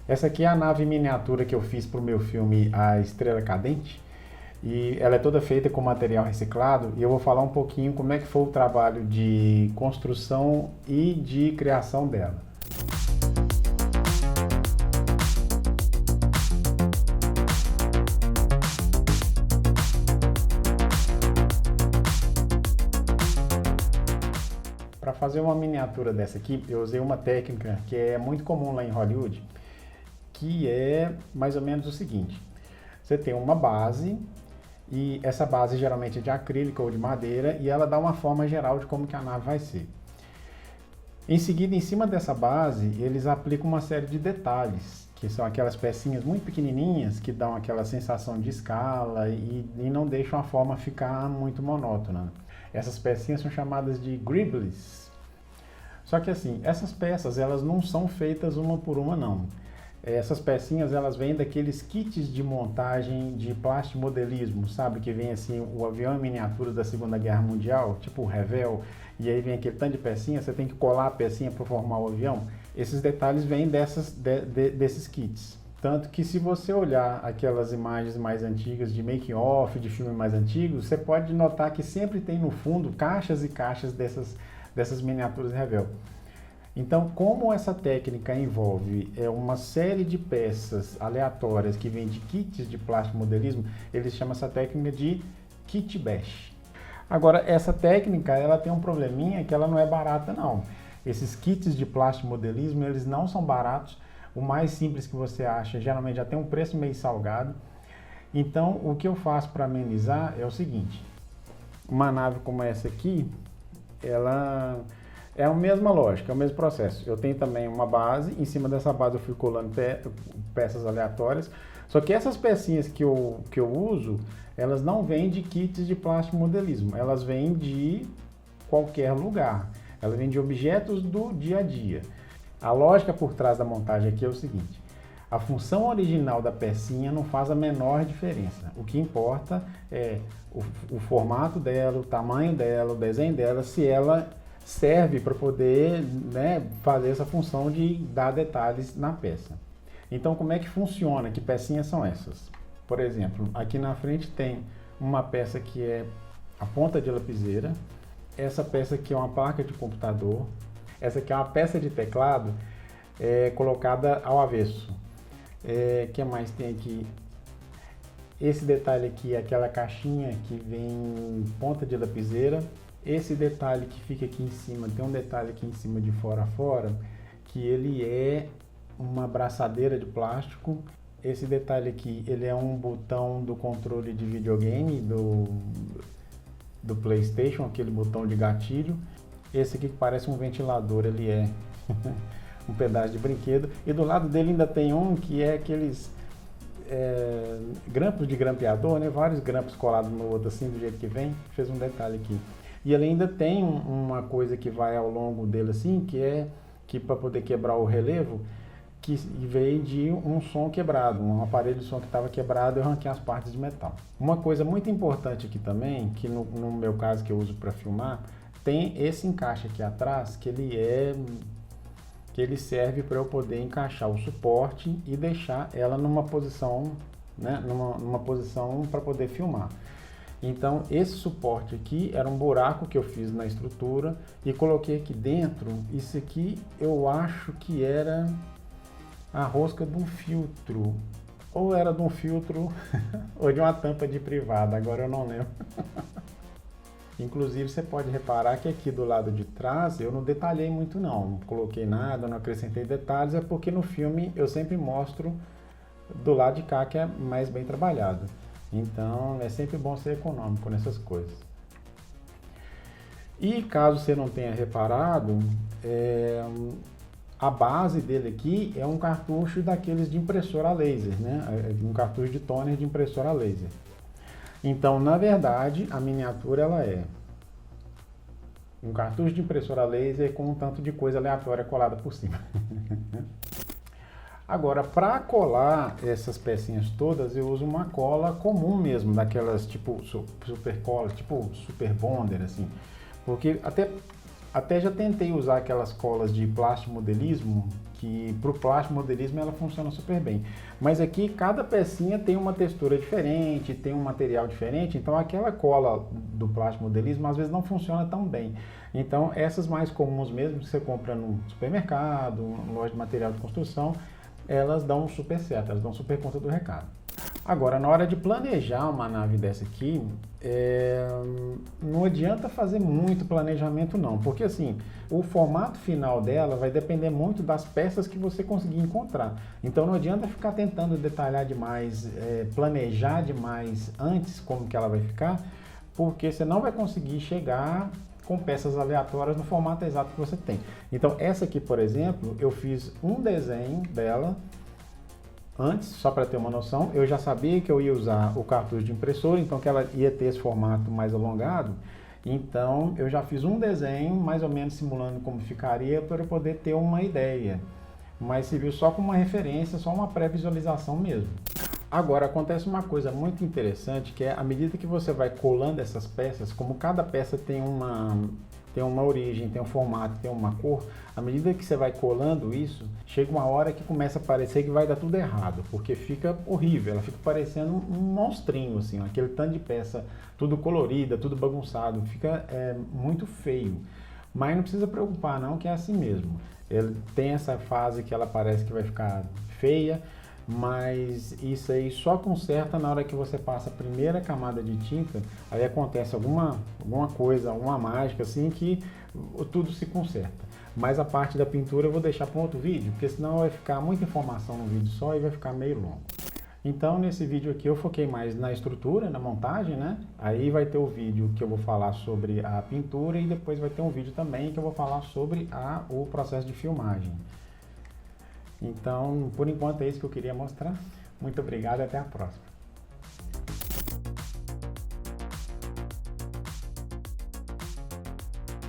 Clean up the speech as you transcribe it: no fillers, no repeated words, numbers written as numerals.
Essa aqui é a nave miniatura que eu fiz para o meu filme A Estrela Cadente. E ela é toda feita com material reciclado e eu vou falar um pouquinho como é que foi o trabalho de construção e de criação dela. Para fazer uma miniatura dessa aqui, eu usei uma técnica que é muito comum lá em Hollywood, que é mais ou menos o seguinte: você tem uma base, e essa base geralmente é de acrílico ou de madeira, e ela dá uma forma geral de como que a nave vai ser. Em seguida, em cima dessa base, eles aplicam uma série de detalhes, que são aquelas pecinhas muito pequenininhas, que dão aquela sensação de escala e não deixam a forma ficar muito monótona. Essas pecinhas são chamadas de gribbles. Só que assim, essas peças, elas não são feitas uma por uma, não. Essas pecinhas, elas vêm daqueles kits de montagem de plastimodelismo, sabe? Que vem assim, o avião em miniatura da Segunda Guerra Mundial, tipo o Revell, e aí vem aquele tanto de pecinha, você tem que colar a pecinha para formar o avião. Esses detalhes vêm desses kits. Tanto que se você olhar aquelas imagens mais antigas de making-off, de filmes mais antigos, você pode notar que sempre tem no fundo caixas e caixas dessas miniaturas Revell. Então, como essa técnica envolve uma série de peças aleatórias que vêm de kits de plástico modelismo, eles chamam essa técnica de kit bash. Agora, essa técnica, ela tem um probleminha que ela não é barata, não. Esses kits de plástico modelismo, eles não são baratos. O mais simples que você acha, geralmente já tem um preço meio salgado. Então, o que eu faço para amenizar é o seguinte: uma nave como essa aqui, ela é a mesma lógica, é o mesmo processo. Eu tenho também uma base, em cima dessa base eu fui colando peças aleatórias, só que essas pecinhas que eu uso, elas não vêm de kits de plástico modelismo, elas vêm de qualquer lugar, elas vêm de objetos do dia a dia. A lógica por trás da montagem aqui é o seguinte: a função original da pecinha não faz a menor diferença. O que importa é o formato dela, o tamanho dela, o desenho dela, se ela serve para poder, né, fazer essa função de dar detalhes na peça. Então, como é que funciona? Que pecinhas são essas? Por exemplo, aqui na frente tem uma peça que é a ponta de lapiseira, essa peça aqui é uma placa de computador, essa aqui é uma peça de teclado colocada ao avesso. Que mais tem aqui? Esse detalhe aqui é aquela caixinha que vem ponta de lapiseira. Esse detalhe que fica aqui em cima, tem um detalhe aqui em cima de fora a fora, que ele é uma braçadeira de plástico. Esse detalhe aqui, ele é um botão do controle de videogame do PlayStation, aquele botão de gatilho. Esse aqui que parece um ventilador, ele é um pedaço de brinquedo. E do lado dele ainda tem um que é aqueles grampos de grampeador, né? Vários grampos colados no outro assim, do jeito que vem. Fez um detalhe aqui. E ele ainda tem uma coisa que vai ao longo dele assim, que para poder quebrar o relevo, que veio de um som quebrado, um aparelho de som que estava quebrado, eu arranquei as partes de metal. Uma coisa muito importante aqui também, que no meu caso que eu uso para filmar, tem esse encaixe aqui atrás, que ele serve para eu poder encaixar o suporte e deixar ela numa posição, né, numa posição para poder filmar. Então, esse suporte aqui era um buraco que eu fiz na estrutura e coloquei aqui dentro. Isso aqui eu acho que era a rosca de um filtro, ou era de um filtro ou de uma tampa de privada, agora eu não lembro. Inclusive, você pode reparar que aqui do lado de trás eu não detalhei muito não coloquei nada, não acrescentei detalhes, é porque no filme eu sempre mostro do lado de cá que é mais bem trabalhado. Então, é sempre bom ser econômico nessas coisas. E caso você não tenha reparado, a base dele aqui é um cartucho daqueles de impressora laser, né? Um cartucho de toner de impressora laser. Então, na verdade, a miniatura ela é um cartucho de impressora laser com um tanto de coisa aleatória colada por cima. Agora, para colar essas pecinhas todas, eu uso uma cola comum mesmo, daquelas tipo super cola, tipo super bonder, assim. Porque Até já tentei usar aquelas colas de plástico modelismo, que para o plástico modelismo ela funciona super bem. Mas aqui cada pecinha tem uma textura diferente, tem um material diferente, então aquela cola do plástico modelismo às vezes não funciona tão bem. Então essas mais comuns mesmo, que você compra no supermercado, na loja de material de construção, elas dão super certo, elas dão super conta do recado. Agora, na hora de planejar uma nave dessa aqui, não adianta fazer muito planejamento não, porque assim, o formato final dela vai depender muito das peças que você conseguir encontrar. Então não adianta ficar tentando detalhar demais, planejar demais antes como que ela vai ficar, porque você não vai conseguir chegar com peças aleatórias no formato exato que você tem. Então essa aqui, por exemplo, eu fiz um desenho dela antes, só para ter uma noção. Eu já sabia que eu ia usar o cartucho de impressora, então que ela ia ter esse formato mais alongado. Então eu já fiz um desenho, mais ou menos simulando como ficaria, para eu poder ter uma ideia. Mas serviu só como uma referência, só uma pré-visualização mesmo. Agora acontece uma coisa muito interessante, que é à medida que você vai colando essas peças, como cada peça tem uma origem, tem um formato, tem uma cor, à medida que você vai colando isso, chega uma hora que começa a parecer que vai dar tudo errado, porque fica horrível, ela fica parecendo um monstrinho, assim, aquele tanto de peça, tudo colorida, tudo bagunçado, fica muito feio. Mas não precisa preocupar não, que é assim mesmo. Ele tem essa fase que ela parece que vai ficar feia, mas isso aí só conserta na hora que você passa a primeira camada de tinta, aí acontece alguma coisa, alguma mágica assim que tudo se conserta. Mas a parte da pintura eu vou deixar para um outro vídeo, porque senão vai ficar muita informação no vídeo só e vai ficar meio longo. Então nesse vídeo aqui eu foquei mais na estrutura, na montagem, né? Aí vai ter o vídeo que eu vou falar sobre a pintura e depois vai ter um vídeo também que eu vou falar sobre o processo de filmagem. Então, por enquanto é isso que eu queria mostrar. Muito obrigado e até a próxima.